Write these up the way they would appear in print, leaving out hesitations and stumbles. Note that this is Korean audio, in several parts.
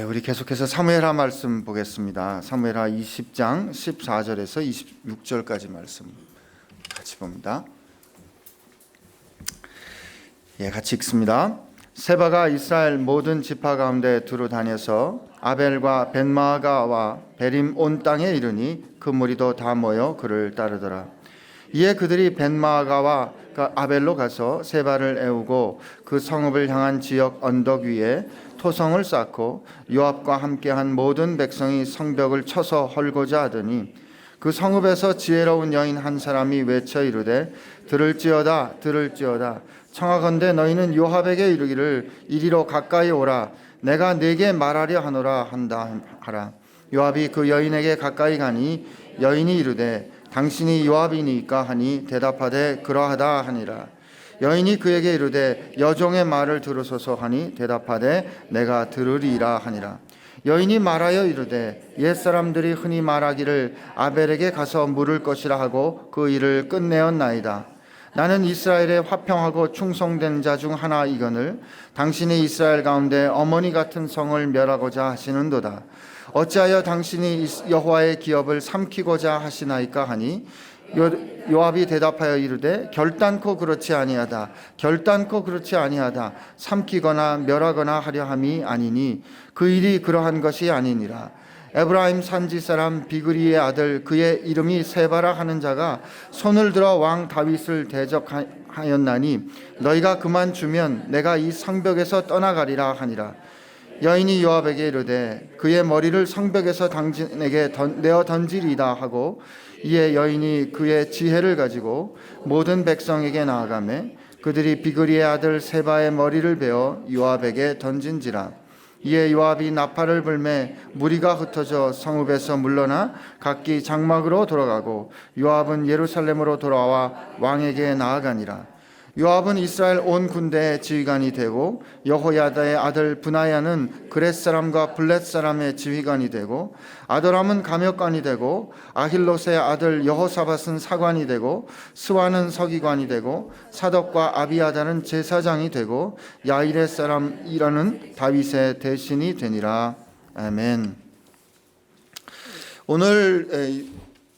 우리 계속해서 사무엘하 말씀 보겠습니다. 사무엘하 20장 14절에서 26절까지 말씀 같이 봅니다. 같이 읽습니다. 세바가 이스라엘 모든 지파 가운데 두루 다녀서 아벨과 벤마가와 베림 온 땅에 이르니 그 무리도 다 모여 그를 따르더라. 이에 그들이 벤마가와 아벨로 가서 세바를 애우고 그 성읍을 향한 지역 언덕 위에 토성을 쌓고 요압과 함께한 모든 백성이 성벽을 쳐서 헐고자 하더니 그 성읍에서 지혜로운 여인 한 사람이 외쳐 이르되 들을지어다 들을지어다 청하건대 너희는 요압에게 이르기를 이리로 가까이 오라 내가 네게 말하려 하노라 한다 하라. 요압이 그 여인에게 가까이 가니 여인이 이르되 당신이 요압이니까 하니 대답하되 그러하다 하니라. 여인이 그에게 이르되 여종의 말을 들으소서 하니 대답하되 내가 들으리라 하니라. 여인이 말하여 이르되 옛사람들이 흔히 말하기를 아벨에게 가서 물을 것이라 하고 그 일을 끝내었나이다. 나는 이스라엘에 화평하고 충성된 자 중 하나이거늘 당신이 이스라엘 가운데 어머니 같은 성을 멸하고자 하시는도다. 어찌하여 당신이 여호와의 기업을 삼키고자 하시나이까 하니 요압이 대답하여 이르되 결단코 그렇지 아니하다 결단코 그렇지 아니하다 삼키거나 멸하거나 하려 함이 아니니 그 일이 그러한 것이 아니니라. 에브라임 산지 사람 비그리의 아들 그의 이름이 세바라 하는 자가 손을 들어 왕 다윗을 대적하였나니 너희가 그만 주면 내가 이 성벽에서 떠나가리라 하니라. 여인이 요압에게 이르되 그의 머리를 성벽에서 당신에게 내어 던지리다 하고 이에 여인이 그의 지혜를 가지고 모든 백성에게 나아가매 그들이 비그리의 아들 세바의 머리를 베어 요압에게 던진지라. 이에 요압이 나팔을 불매 무리가 흩어져 성읍에서 물러나 각기 장막으로 돌아가고 요압은 예루살렘으로 돌아와 왕에게 나아가니라. 요압은 이스라엘 온 군대의 지휘관이 되고 여호야다의 아들 브나야는 그렛 사람과 블렛 사람의 지휘관이 되고 아도람은 감역관이 되고 아힐롯의 아들 여호사밧은 사관이 되고 스와는 서기관이 되고 사덕과 아비아달은 제사장이 되고 야일의 사람 이라는 다윗의 대신이 되니라. 아멘. 오늘에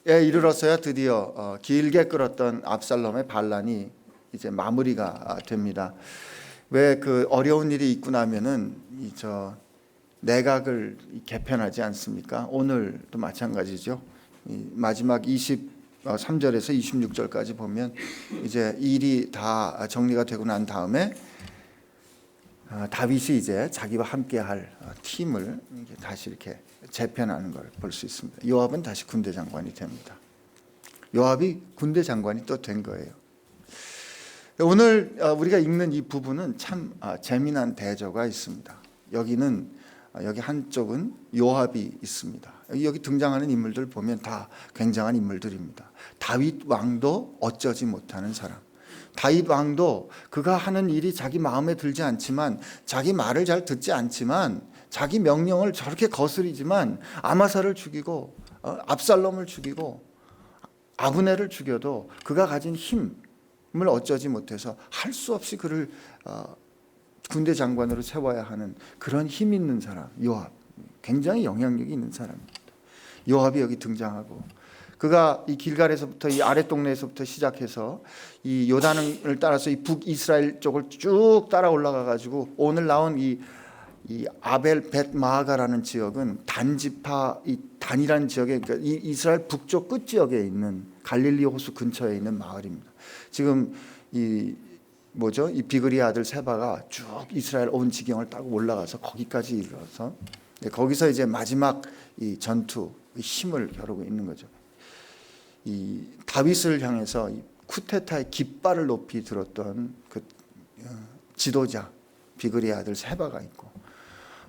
이르러서야 드디어 길게 끌었던 압살롬의 반란이 이제 마무리가 됩니다. 왜 그 어려운 일이 있고 나면은 내각을 개편하지 않습니까? 오늘도 마찬가지죠. 마지막 23절에서 26절까지 보면 이제 일이 다 정리가 되고 난 다음에 다윗이 이제 자기와 함께할 팀을 다시 이렇게 재편하는 걸 볼 수 있습니다. 요압은 다시 군대 장관이 됩니다. 요압이 군대 장관이 또 된 거예요. 오늘 우리가 읽는 이 부분은 참 재미난 대조가 있습니다. 여기 한쪽은 요압이 있습니다. 여기 등장하는 인물들 보면 다 굉장한 인물들입니다. 다윗 왕도 어쩌지 못하는 사람. 다윗 왕도 그가 하는 일이 자기 마음에 들지 않지만 자기 말을 잘 듣지 않지만 자기 명령을 저렇게 거스리지만 아마사를 죽이고 압살롬을 죽이고 아브넬을 죽여도 그가 가진 힘을 어쩌지 못해서 할 수 없이 그를 군대 장관으로 세워야 하는 그런 힘 있는 사람 요압, 굉장히 영향력이 있는 사람입니다. 요압이 여기 등장하고 그가 이 길갈에서부터 이 아랫 동네에서부터 시작해서 이 요단을 따라서 이 북이스라엘 쪽을 쭉 따라 올라가 가지고 오늘 나온 이 아벨 벳 마아가라는 지역은 단지파 이 단이라는 지역에 그러니까 이 이스라엘 북쪽 끝 지역에 있는 갈릴리 호수 근처에 있는 마을입니다. 지금 이 비그리의 아들 세바가 쭉 이스라엘 온 지경을 따고 올라가서 거기까지 이르러서 거기서 이제 마지막 이 전투 힘을 겨루고 있는 거죠. 이 다윗을 향해서 이 쿠데타의 깃발을 높이 들었던 그 지도자 비그리의 아들 세바가 있고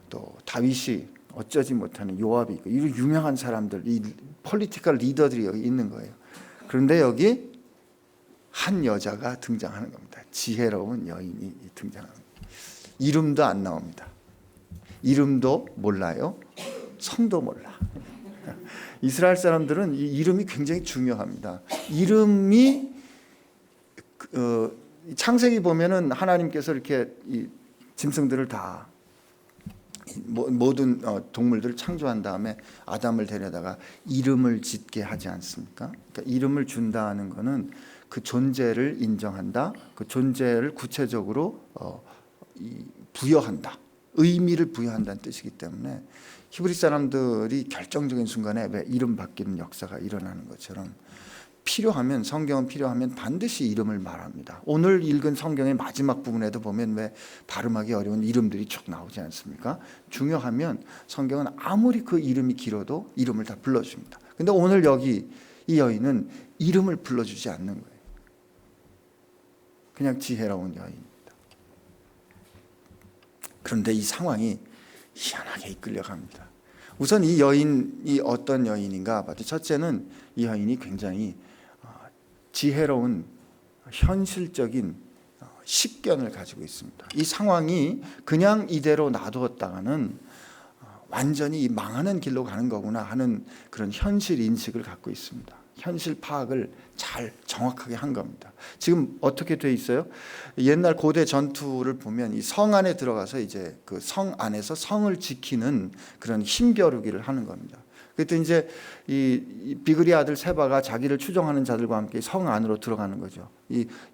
또 다윗이 어쩌지 못하는 요압이 있고 이 유명한 사람들 이 폴리티컬 리더들이 여기 있는 거예요. 그런데 여기 한 여자가 등장하는 겁니다. 지혜로운 여인이 등장합니다. 이름도 안 나옵니다. 이름도 몰라요. 성도 몰라. 이스라엘 사람들은 이 이름이 굉장히 중요합니다. 이름이 창세기 보면은 하나님께서 이렇게 이 짐승들을 다 모든 동물들을 창조한 다음에 아담을 데려다가 이름을 짓게 하지 않습니까? 그러니까 이름을 준다는 것은 그 존재를 인정한다, 그 존재를 구체적으로 부여한다, 의미를 부여한다는 뜻이기 때문에 히브리 사람들이 결정적인 순간에 왜 이름 바뀌는 역사가 일어나는 것처럼 필요하면, 성경은 필요하면 반드시 이름을 말합니다. 오늘 읽은 성경의 마지막 부분에도 보면 왜 발음하기 어려운 이름들이 쭉 나오지 않습니까? 중요하면 성경은 아무리 그 이름이 길어도 이름을 다 불러줍니다. 근데 오늘 여기 이 여인은 이름을 불러주지 않는 거예요. 그냥 지혜로운 여인입니다. 그런데 이 상황이 희한하게 이끌려갑니다. 우선 이 여인이 어떤 여인인가 봐도 첫째는 이 여인이 굉장히 지혜로운 현실적인 식견을 가지고 있습니다. 이 상황이 그냥 이대로 놔두었다가는 완전히 망하는 길로 가는 거구나 하는 그런 현실 인식을 갖고 있습니다. 현실 파악을 잘 정확하게 한 겁니다. 지금 어떻게 돼 있어요? 옛날 고대 전투를 보면 이 성 안에 들어가서 이제 그 성 안에서 성을 지키는 그런 힘겨루기를 하는 겁니다. 그때 이제 이 비그리 아들 세바가 자기를 추종하는 자들과 함께 성 안으로 들어가는 거죠.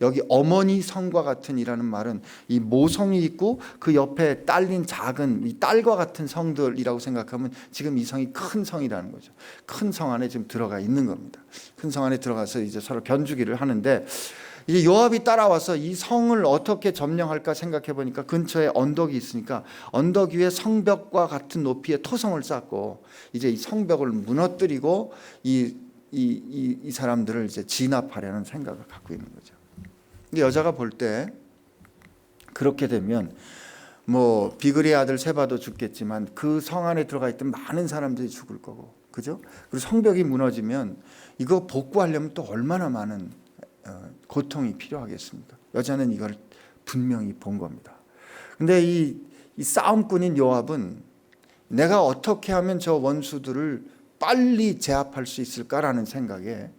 여기 어머니 성과 같은이라는 말은 이 모성이 있고 그 옆에 딸린 작은 이 딸과 같은 성들이라고 생각하면 지금 이 성이 큰 성이라는 거죠. 큰 성 안에 지금 들어가 있는 겁니다. 큰 성 안에 들어가서 이제 서로 견주기를 하는데 이제 요압이 따라와서 이 성을 어떻게 점령할까 생각해 보니까 근처에 언덕이 있으니까 언덕 위에 성벽과 같은 높이의 토성을 쌓고 이제 이 성벽을 무너뜨리고 이 사람들을 이제 진압하려는 생각을 갖고 있는 거죠. 근데 여자가 볼 때 그렇게 되면 뭐 비그리의 아들 세바도 죽겠지만 그 성 안에 들어가 있던 많은 사람들이 죽을 거고, 그죠? 그리고 성벽이 무너지면 이거 복구하려면 또 얼마나 많은 고통이 필요하겠습니까? 여자는 이걸 분명히 본 겁니다. 근데 이 싸움꾼인 요압은 내가 어떻게 하면 저 원수들을 빨리 제압할 수 있을까라는 생각에,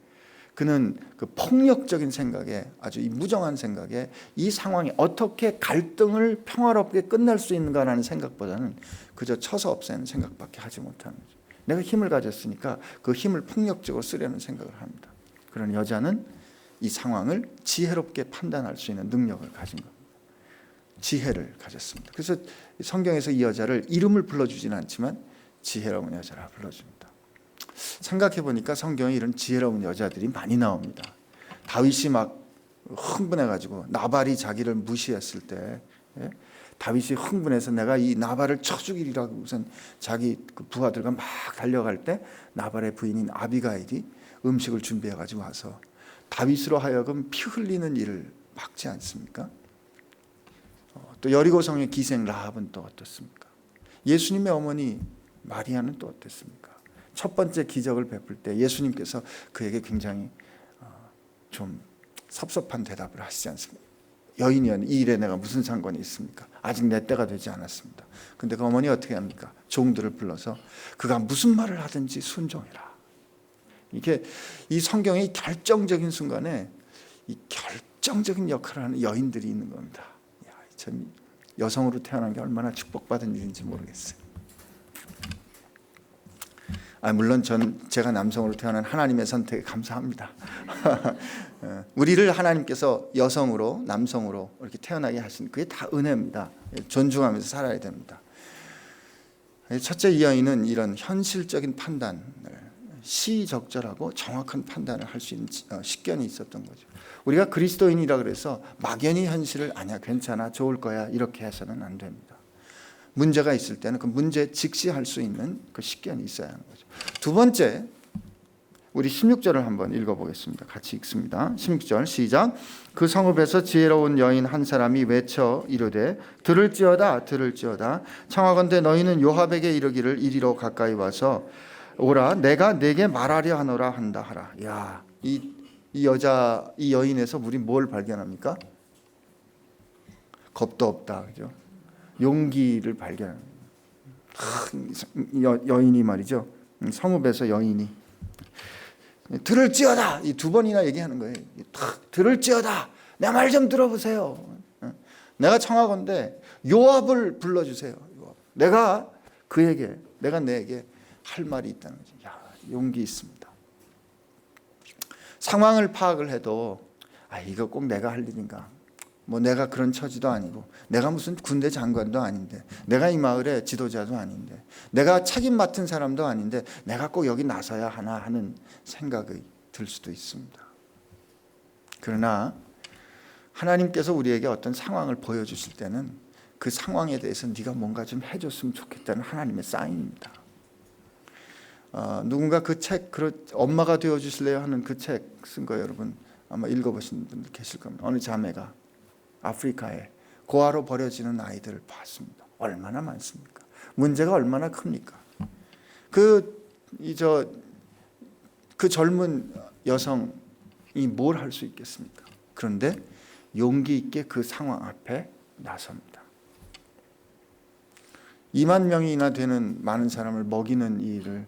그는 그 폭력적인 생각에, 아주 무정한 생각에 이 상황이 어떻게 갈등을 평화롭게 끝날 수 있는가라는 생각보다는 그저 쳐서 없애는 생각밖에 하지 못하는 거죠. 내가 힘을 가졌으니까 그 힘을 폭력적으로 쓰려는 생각을 합니다. 그런 여자는 이 상황을 지혜롭게 판단할 수 있는 능력을 가진 겁니다. 지혜를 가졌습니다. 그래서 성경에서 이 여자를 이름을 불러주지는 않지만 지혜로운 여자라 불러줍니다. 생각해 보니까 성경에 이런 지혜로운 여자들이 많이 나옵니다. 다윗이 막 흥분해가지고 나발이 자기를 무시했을 때 다윗이 흥분해서 내가 이 나발을 쳐 죽이리라고 우선 자기 그 부하들과 막 달려갈 때 나발의 부인인 아비가일이 음식을 준비해가지고 와서 다윗으로 하여금 피 흘리는 일을 막지 않습니까? 또 여리고성의 기생 라합은 또 어떻습니까? 예수님의 어머니 마리아는 또 어땠습니까? 첫 번째 기적을 베풀 때 예수님께서 그에게 굉장히 좀 섭섭한 대답을 하시지 않습니까? 여인이여, 이 일에 내가 무슨 상관이 있습니까? 아직 내 때가 되지 않았습니다. 근데 그 어머니 어떻게 합니까? 종들을 불러서 그가 무슨 말을 하든지 순종해라. 이게 이 성경의 결정적인 순간에 이 결정적인 역할을 하는 여인들이 있는 겁니다. 참 여성으로 태어난 게 얼마나 축복받은 일인지 모르겠어요. 물론 제가 남성으로 태어난 하나님의 선택에 감사합니다. 우리를 하나님께서 여성으로 남성으로 이렇게 태어나게 하신 그게 다 은혜입니다. 존중하면서 살아야 됩니다. 첫째, 이 여인은 이런 현실적인 판단을 시적절하고 정확한 판단을 할 수 있는 식견이 있었던 거죠. 우리가 그리스도인이라 그래서 막연히 현실을 아니야 괜찮아 좋을 거야 이렇게 해서는 안 됩니다. 문제가 있을 때는 그 문제에 직시할 수 있는 그 식견이 있어야 하는 거죠. 두 번째, 우리 16절을 한번 읽어보겠습니다. 같이 읽습니다. 16절 시작. 그 성읍에서 지혜로운 여인 한 사람이 외쳐 이르되 들을지어다 들을지어다 청하건대 너희는 요압에게 이르기를 이리로 가까이 와서 오라 내가 내게 말하려 하노라 한다 하라. 야, 이 여자, 이 여인에서 우리 뭘 발견합니까? 겁도 없다, 그죠? 용기를 발견합니다. 여인이 말이죠. 성읍에서 여인이 들을지어다 이 두 번이나 얘기하는 거예요. 들을지어다 내 말 좀 들어보세요. 내가 청하건대 요압을 불러주세요. 내가 내게 할 말이 있다는 거죠. 야, 용기 있습니다. 상황을 파악을 해도 이거 꼭 내가 할 일인가? 뭐 내가 그런 처지도 아니고, 내가 무슨 군대 장관도 아닌데, 내가 이 마을의 지도자도 아닌데, 내가 책임 맡은 사람도 아닌데 내가 꼭 여기 나서야 하나 하는 생각이 들 수도 있습니다. 그러나 하나님께서 우리에게 어떤 상황을 보여주실 때는 그 상황에 대해서 네가 뭔가 좀 해줬으면 좋겠다는 하나님의 사인입니다. 누군가 그 책, 엄마가 되어주실래요 하는 그 책 쓴 거 여러분 아마 읽어보신 분들 계실 겁니다. 어느 자매가 아프리카에 고아로 버려지는 아이들을 봤습니다. 얼마나 많습니까? 문제가 얼마나 큽니까? 그 젊은 여성이 뭘 할 수 있겠습니까? 그런데 용기 있게 그 상황 앞에 나섭니다. 2만 명이나 되는 많은 사람을 먹이는 이 일을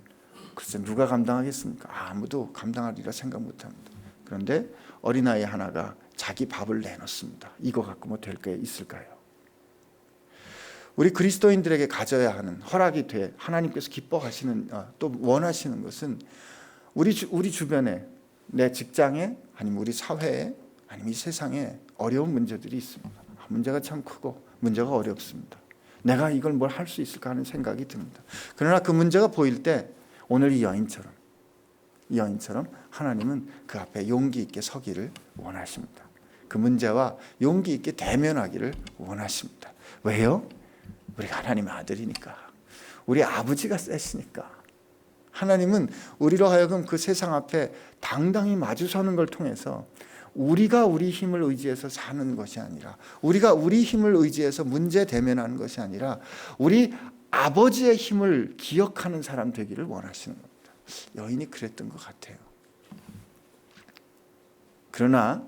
글쎄 누가 감당하겠습니까? 아무도 감당하리라 생각 못합니다. 그런데 어린아이 하나가 자기 밥을 내놓습니다. 이거 갖고 뭐 될 게 있을까요? 우리 그리스도인들에게 가져야 하는, 허락이 돼 하나님께서 기뻐하시는, 또 원하시는 것은 우리 주변에, 내 직장에, 아니면 우리 사회에, 아니면 이 세상에 어려운 문제들이 있습니다. 문제가 참 크고 문제가 어렵습니다. 내가 이걸 뭘 할 수 있을까 하는 생각이 듭니다. 그러나 그 문제가 보일 때 오늘 이 여인처럼 하나님은 그 앞에 용기 있게 서기를 원하십니다. 그 문제와 용기 있게 대면하기를 원하십니다. 왜요? 우리가 하나님의 아들이니까, 우리 아버지가 세시니까. 하나님은 우리로 하여금 그 세상 앞에 당당히 마주서는 걸 통해서 우리가 우리 힘을 의지해서 사는 것이 아니라, 우리가 우리 힘을 의지해서 문제 대면하는 것이 아니라 우리 아버지의 힘을 기억하는 사람 되기를 원하시는 겁니다. 여인이 그랬던 것 같아요. 그러나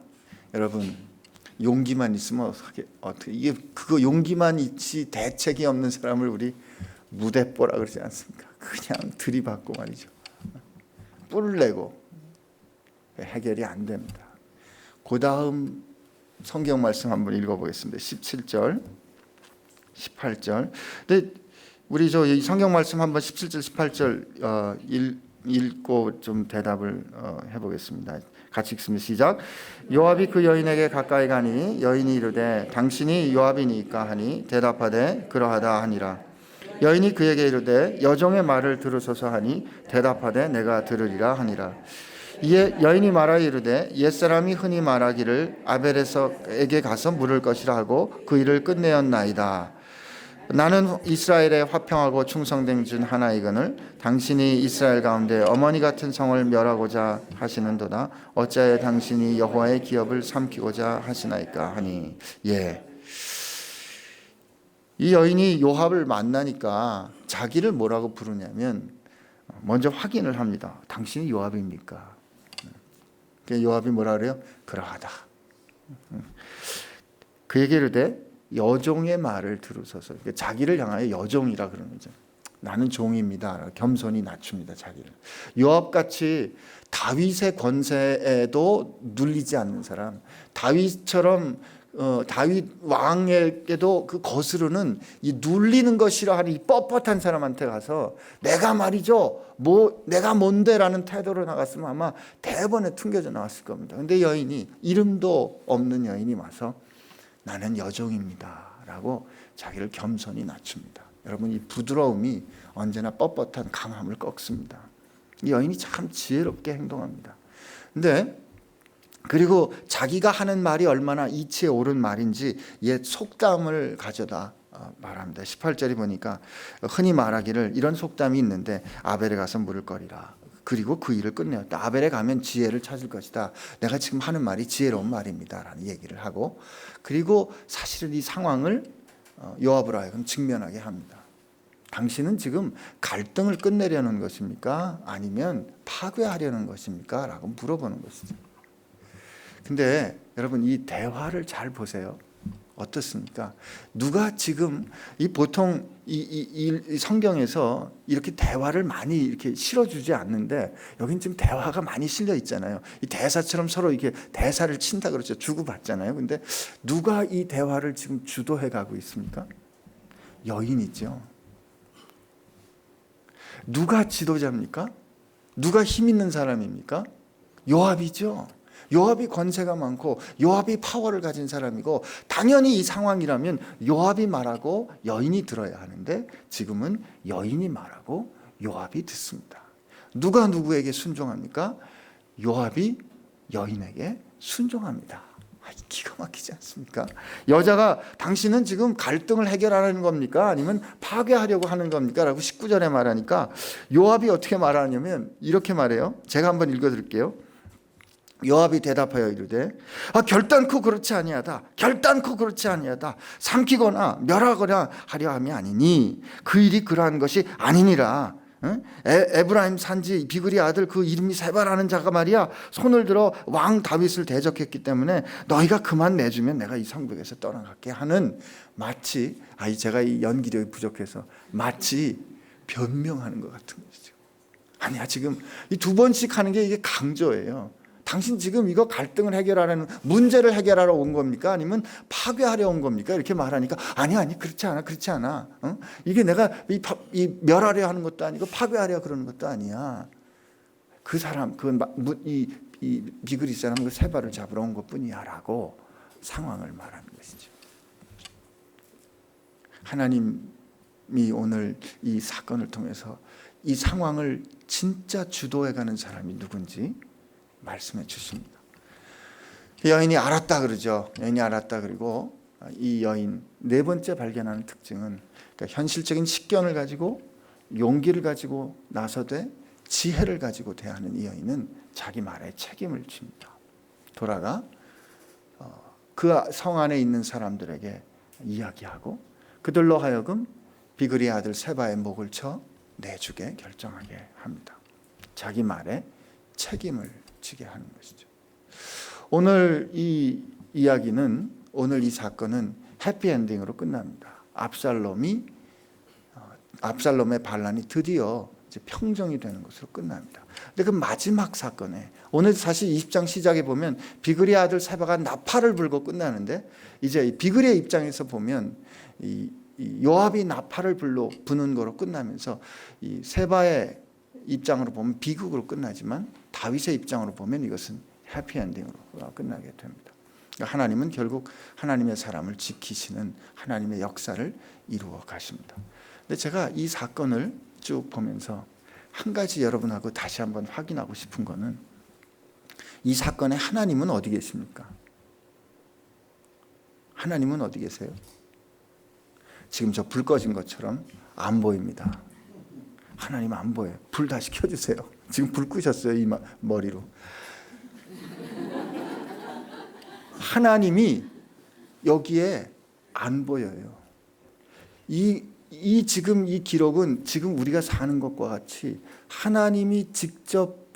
여러분, 용기만 있으면 어떻게 이게 그거 용기만 있지 대책이 없는 사람을 우리 무대뽀라 그러지 않습니까? 그냥 들이받고 말이죠. 뿔을 내고 해결이 안 됩니다. 그 다음 성경 말씀 한번 읽어보겠습니다. 17절, 18절. 근데 우리 이 성경 말씀 한번 17절, 18절 읽고 좀 대답을 해보겠습니다. 같이 읽습니다. 시작. 요압이 그 여인에게 가까이 가니 여인이 이르되 당신이 요압이니까 하니 대답하되 그러하다 하니라. 여인이 그에게 이르되 여종의 말을 들으소서 하니 대답하되 내가 들으리라 하니라. 이에 여인이 말하여 이르되 옛사람이 흔히 말하기를 아벨에게 가서 물을 것이라 하고 그 일을 끝내었나이다. 나는 이스라엘에 화평하고 충성된 중 하나이거늘 당신이 이스라엘 가운데 어머니 같은 성을 멸하고자 하시는도다. 어찌하여 당신이 여호와의 기업을 삼키고자 하시나이까 하니. 이 여인이 요압을 만나니까 자기를 뭐라고 부르냐면 먼저 확인을 합니다. 당신이 요압입니까? 요압이 뭐라 그래요? 그러하다. 그에게 이르되 여종의 말을 들으소서. 자기를 향하여 여종이라 그러는 거죠. 나는 종입니다. 겸손히 낮춥니다, 자기를. 요압같이 다윗의 권세에도 눌리지 않는 사람, 다윗처럼 다윗 왕에게도 그 거스르는 이 눌리는 것이라 하는 이 뻣뻣한 사람한테 가서 내가 말이죠, 내가 뭔데라는 태도로 나갔으면 아마 대번에 튕겨져 나왔을 겁니다. 근데 여인이, 이름도 없는 여인이 와서 나는 여종입니다 라고 자기를 겸손히 낮춥니다. 여러분, 이 부드러움이 언제나 뻣뻣한 강함을 꺾습니다. 이 여인이 참 지혜롭게 행동합니다. 근데 그리고 자기가 하는 말이 얼마나 이치에 옳은 말인지 옛 속담을 가져다 말합니다. 18절이 보니까 흔히 말하기를 이런 속담이 있는데 아벨에 가서 물을 거리라. 그리고 그 일을 끝내었다. 아벨에 가면 지혜를 찾을 것이다. 내가 지금 하는 말이 지혜로운 말입니다 라는 얘기를 하고, 그리고 사실은 이 상황을 요압으로 하여금 직면하게 합니다. 당신은 지금 갈등을 끝내려는 것입니까? 아니면 파괴하려는 것입니까? 라고 물어보는 것이죠. 근데 여러분, 이 대화를 잘 보세요. 어떻습니까? 누가 지금 보통 이 성경에서 이렇게 대화를 많이 이렇게 실어주지 않는데 여긴 지금 대화가 많이 실려 있잖아요. 이 대사처럼 서로 이렇게 대사를 친다 그러죠. 주고받잖아요. 근데 누가 이 대화를 지금 주도해 가고 있습니까? 여인이죠. 누가 지도자입니까? 누가 힘 있는 사람입니까? 요압이죠. 요압이 권세가 많고 요압이 파워를 가진 사람이고, 당연히 이 상황이라면 요압이 말하고 여인이 들어야 하는데 지금은 여인이 말하고 요압이 듣습니다. 누가 누구에게 순종합니까? 요압이 여인에게 순종합니다. 기가 막히지 않습니까? 여자가 당신은 지금 갈등을 해결하는 겁니까? 아니면 파괴하려고 하는 겁니까? 라고 19절에 말하니까 요압이 어떻게 말하냐면 이렇게 말해요. 제가 한번 읽어드릴게요. 요압이 대답하여 이르되 결단코 그렇지 아니하다. 결단코 그렇지 아니하다. 삼키거나 멸하거나 하려 함이 아니니 그 일이 그러한 것이 아니니라. 에브라임 산지 비그리 아들 그 이름이 세바라는 자가 말이야 손을 들어 왕 다윗을 대적했기 때문에 너희가 그만 내주면 내가 이 성벽에서 떠나갈게 하는, 마치 제가 이 연기력이 부족해서 마치 변명하는 것 같은 것이죠. 아니야, 지금 이 두 번씩 하는 게 이게 강조예요. 당신 지금 이거 갈등을 해결하려는, 문제를 해결하러 온 겁니까? 아니면 파괴하려 온 겁니까? 이렇게 말하니까 아니 그렇지 않아. 이게 내가 이 멸하려 하는 것도 아니고 파괴하려 그러는 것도 아니야. 그 사람, 이 비그리 사람 그 세바를 잡으러 온 것뿐이야라고 상황을 말하는 것이죠. 하나님이 오늘 이 사건을 통해서 이 상황을 진짜 주도해가는 사람이 누군지 말씀해 주십니다. 여인이 알았다 그러죠. 여인이 알았다. 그리고 이 여인 네 번째 발견하는 특징은, 그러니까 현실적인 식견을 가지고 용기를 가지고 나서되 지혜를 가지고 대하는 이 여인은 자기 말에 책임을 집니다. 돌아가 그 성 안에 있는 사람들에게 이야기하고 그들로 하여금 비그리 아들 세바의 목을 쳐 내주게 결정하게 합니다. 자기 말에 책임을 지게 하는 것이죠. 오늘 이 이야기는, 오늘 이 사건은 해피엔딩으로 끝납니다. 압살롬의 반란이 드디어 이제 평정이 되는 것으로 끝납니다. 근데 그 마지막 사건에, 오늘 사실 20장 시작에 보면 비그리 아들 세바가 나팔을 불고 끝나는데, 이제 이 비그리의 입장에서 보면 이 요압이 나팔을 부는 거로 끝나면서 이 세바의 입장으로 보면 비극으로 끝나지만 다윗의 입장으로 보면 이것은 해피엔딩으로 끝나게 됩니다. 하나님은 결국 하나님의 사람을 지키시는 하나님의 역사를 이루어 가십니다. 근데 제가 이 사건을 쭉 보면서 한 가지 여러분하고 다시 한번 확인하고 싶은 거는, 이 사건에 하나님은 어디 계십니까? 하나님은 어디 계세요? 지금 저 불 꺼진 것처럼 안 보입니다. 하나님 안 보여요. 불 다시 켜주세요. 지금 불 끄셨어요, 이 머리로. 하나님이 여기에 안 보여요. 지금 이 기록은 지금 우리가 사는 것과 같이 하나님이 직접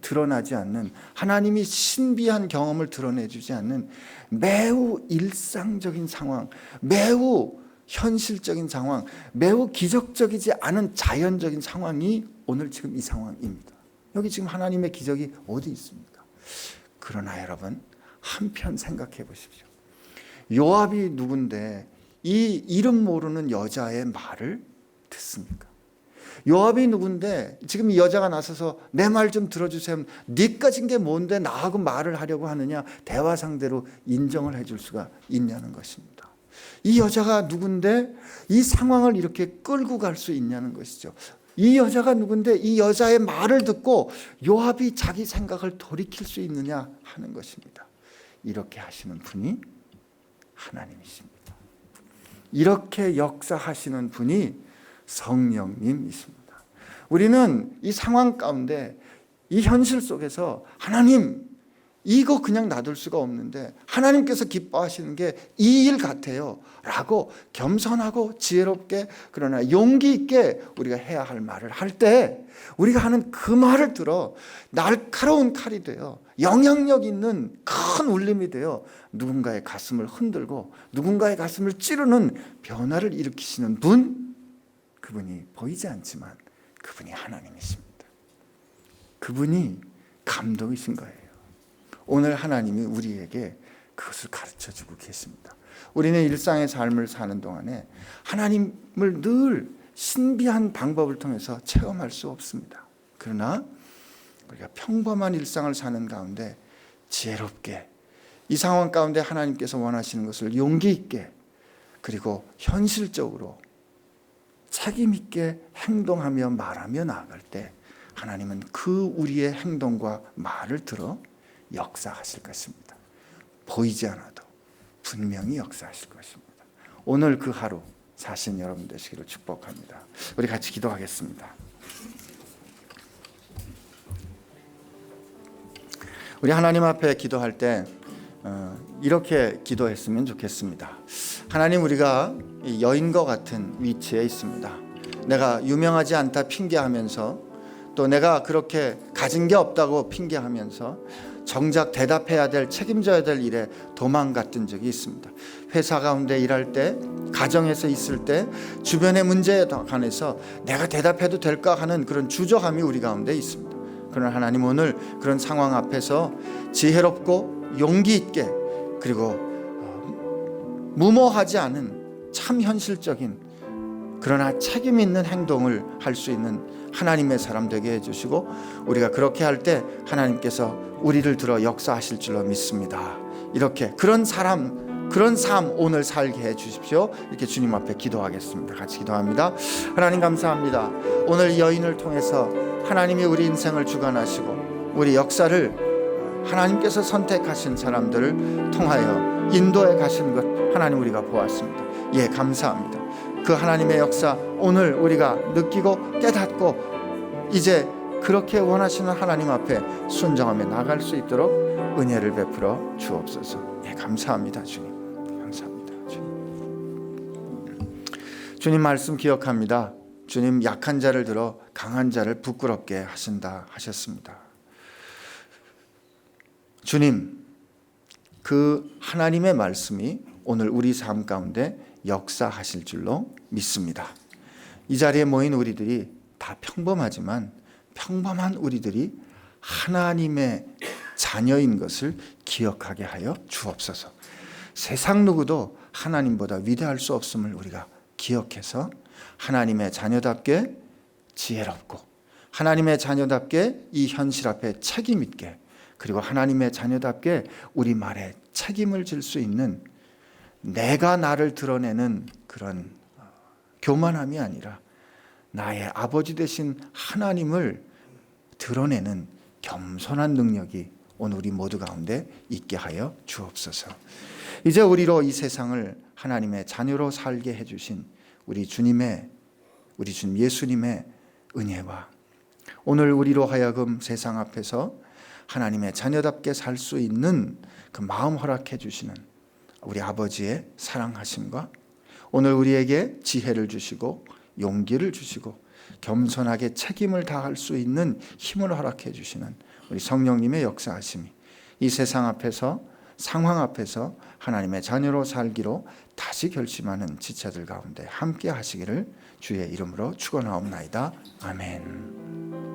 드러나지 않는, 하나님이 신비한 경험을 드러내주지 않는 매우 일상적인 상황, 매우 현실적인 상황, 매우 기적적이지 않은 자연적인 상황이 오늘 지금 이 상황입니다. 여기 지금 하나님의 기적이 어디 있습니까? 그러나 여러분, 한편 생각해 보십시오. 요압이 누군데 이 이름 모르는 여자의 말을 듣습니까? 요압이 누군데 지금 이 여자가 나서서 내 말 좀 들어주세요. 네 가진 게 뭔데 나하고 말을 하려고 하느냐, 대화 상대로 인정을 해줄 수가 있냐는 것입니다. 이 여자가 누군데 이 상황을 이렇게 끌고 갈 수 있냐는 것이죠. 이 여자가 누군데 이 여자의 말을 듣고 요압이 자기 생각을 돌이킬 수 있느냐 하는 것입니다. 이렇게 하시는 분이 하나님이십니다. 이렇게 역사하시는 분이 성령님이십니다. 우리는 이 상황 가운데, 이 현실 속에서 하나님, 이거 그냥 놔둘 수가 없는데 하나님께서 기뻐하시는 게 이 일 같아요 라고 겸손하고 지혜롭게, 그러나 용기 있게 우리가 해야 할 말을 할 때, 우리가 하는 그 말을 들어 날카로운 칼이 되어 영향력 있는 큰 울림이 되어 누군가의 가슴을 흔들고 누군가의 가슴을 찌르는 변화를 일으키시는 분, 그분이 보이지 않지만 그분이 하나님이십니다. 그분이 감독이신 거예요. 오늘 하나님이 우리에게 그것을 가르쳐주고 계십니다. 우리는 일상의 삶을 사는 동안에 하나님을 늘 신비한 방법을 통해서 체험할 수 없습니다. 그러나 우리가 평범한 일상을 사는 가운데 지혜롭게 이 상황 가운데 하나님께서 원하시는 것을 용기 있게 그리고 현실적으로 책임 있게 행동하며 말하며 나아갈 때 하나님은 그 우리의 행동과 말을 들어 역사하실 것입니다. 보이지 않아도 분명히 역사하실 것입니다. 오늘 그 하루 사신 여러분 되시기를 축복합니다. 우리 같이 기도하겠습니다. 우리 하나님 앞에 기도할 때 이렇게 기도했으면 좋겠습니다. 하나님, 우리가 여인과 같은 위치에 있습니다. 내가 유명하지 않다 핑계하면서 또 내가 그렇게 가진 게 없다고 핑계하면서 정작 대답해야 될 책임져야 될 일에 도망갔던 적이 있습니다. 회사 가운데 일할 때, 가정에서 있을 때 주변의 문제에 관해서 내가 대답해도 될까 하는 그런 주저함이 우리 가운데 있습니다. 그러나 하나님, 오늘 그런 상황 앞에서 지혜롭고 용기 있게 그리고 무모하지 않은 참 현실적인 그러나 책임 있는 행동을 할 수 있는 하나님의 사람 되게 해주시고 우리가 그렇게 할 때 하나님께서 우리를 들어 역사하실 줄로 믿습니다. 이렇게 그런 삶 오늘 살게 해주십시오. 이렇게 주님 앞에 기도하겠습니다. 같이 기도합니다. 하나님, 감사합니다. 오늘 이 여인을 통해서 하나님이 우리 인생을 주관하시고 우리 역사를 하나님께서 선택하신 사람들을 통하여 인도해 가시는 것 하나님 우리가 보았습니다. 예, 감사합니다. 그 하나님의 역사 오늘 우리가 느끼고 깨닫고 이제 그렇게 원하시는 하나님 앞에 순종하며 나갈 수 있도록 은혜를 베풀어 주옵소서. 예, 감사합니다. 주님, 감사합니다. 주님 말씀 기억합니다. 주님, 약한 자를 들어 강한 자를 부끄럽게 하신다 하셨습니다. 주님, 그 하나님의 말씀이 오늘 우리 삶 가운데 역사하실 줄로 믿습니다. 이 자리에 모인 우리들이 다 평범하지만 평범한 우리들이 하나님의 자녀인 것을 기억하게 하여 주옵소서. 세상 누구도 하나님보다 위대할 수 없음을 우리가 기억해서 하나님의 자녀답게 지혜롭고 하나님의 자녀답게 이 현실 앞에 책임 있게 그리고 하나님의 자녀답게 우리 말에 책임을 질 수 있는 내가 나를 드러내는 그런 교만함이 아니라 나의 아버지 되신 하나님을 드러내는 겸손한 능력이 오늘 우리 모두 가운데 있게 하여 주옵소서. 이제 우리로 이 세상을 하나님의 자녀로 살게 해주신 우리 주님 예수님의 은혜와 오늘 우리로 하여금 세상 앞에서 하나님의 자녀답게 살 수 있는 그 마음 허락해 주시는 우리 아버지의 사랑하심과 오늘 우리에게 지혜를 주시고 용기를 주시고 겸손하게 책임을 다할 수 있는 힘을 허락해 주시는 우리 성령님의 역사하심이 이 세상 앞에서 상황 앞에서 하나님의 자녀로 살기로 다시 결심하는 지체들 가운데 함께 하시기를 주의 이름으로 축원하옵나이다. 아멘.